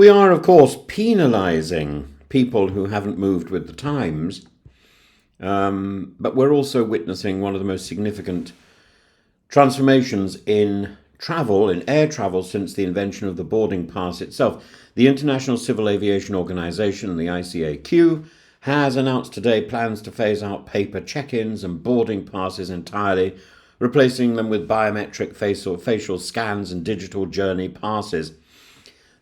We are, of course, penalising people who haven't moved with the times, but we're also witnessing one of the most significant transformations in travel, in air travel, since the invention of the boarding pass itself. The International Civil Aviation Organization, the ICAQ, has announced today plans to phase out paper check-ins and boarding passes entirely, replacing them with biometric facial scans and digital journey passes.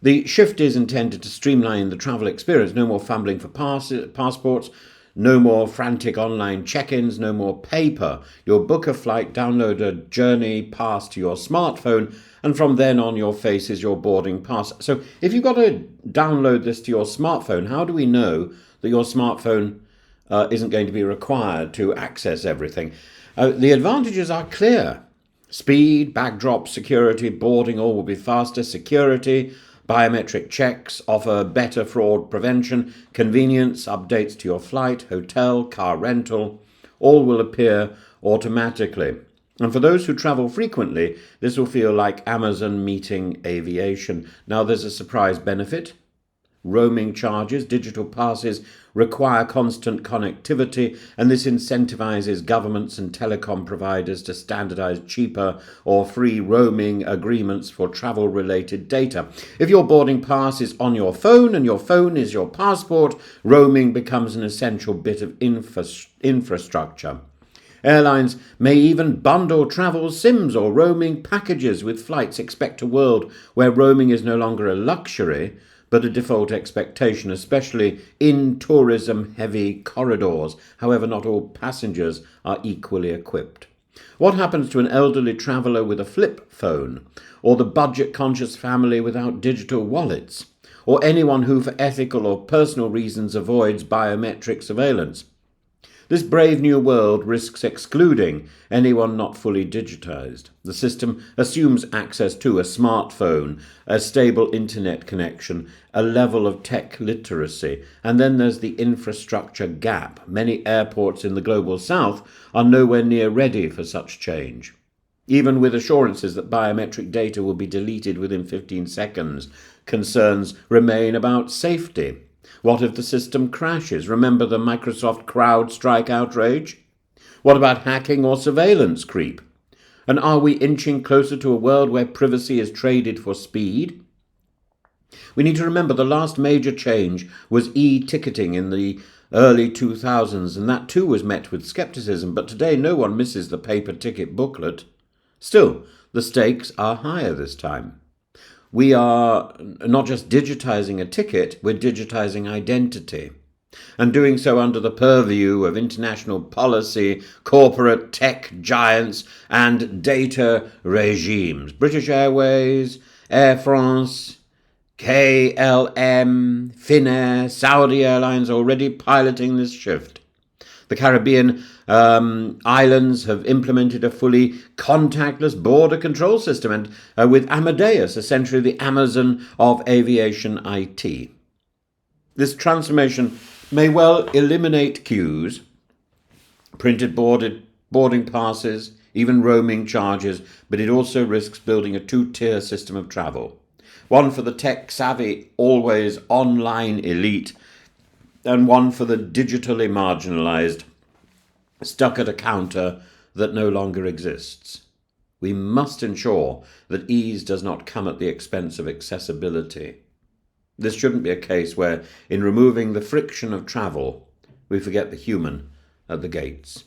The shift is intended to streamline the travel experience. No more fumbling for passports, no more frantic online check-ins, no more paper. You'll book a flight, download a journey pass to your smartphone, and from then on your face is your boarding pass. So if you've got to download this to your smartphone, how do we know that your smartphone isn't going to be required to access everything? The advantages are clear. Speed, backdrop, security, boarding, all will be faster. Security, biometric checks offer better fraud prevention, convenience, updates to your flight, hotel, car rental, all will appear automatically. And for those who travel frequently, this will feel like Amazon meeting aviation. Now there's a surprise benefit. Roaming charges, digital passes require constant connectivity, and this incentivizes governments and telecom providers to standardize cheaper or free roaming agreements for travel-related data. If your boarding pass is on your phone and your phone is your passport, roaming becomes an essential bit of infrastructure. Airlines may even bundle travel SIMs or roaming packages with flights. Expect a world where roaming is no longer a luxury, but a default expectation, especially in tourism-heavy corridors. However, not all passengers are equally equipped. What happens to an elderly traveller with a flip phone, or the budget-conscious family without digital wallets, or anyone who, for ethical or personal reasons, avoids biometric surveillance? This brave new world risks excluding anyone not fully digitized. The system assumes access to a smartphone, a stable internet connection, a level of tech literacy, and then there's the infrastructure gap. Many airports in the global south are nowhere near ready for such change. Even with assurances that biometric data will be deleted within 15 seconds, concerns remain about safety. What if the system crashes? Remember the Microsoft CrowdStrike outrage? What about hacking or surveillance creep? And are we inching closer to a world where privacy is traded for speed? We need to remember the last major change was e-ticketing in the early 2000s, and that too was met with skepticism, but today no one misses the paper ticket booklet. Still, the stakes are higher this time. We are not just digitizing a ticket, we're digitizing identity, and doing so under the purview of international policy, corporate tech giants, and data regimes. British Airways, Air France, KLM, Finnair, Saudi Airlines already piloting this shift. The Caribbean islands have implemented a fully contactless border control system, and with Amadeus, essentially the Amazon of aviation IT. This transformation may well eliminate queues, printed boarding passes, even roaming charges, but it also risks building a two-tier system of travel. One for the tech-savvy, always online elite, and one for the digitally marginalized, stuck at a counter that no longer exists. We must ensure that ease does not come at the expense of accessibility. This shouldn't be a case where, in removing the friction of travel, we forget the human at the gates.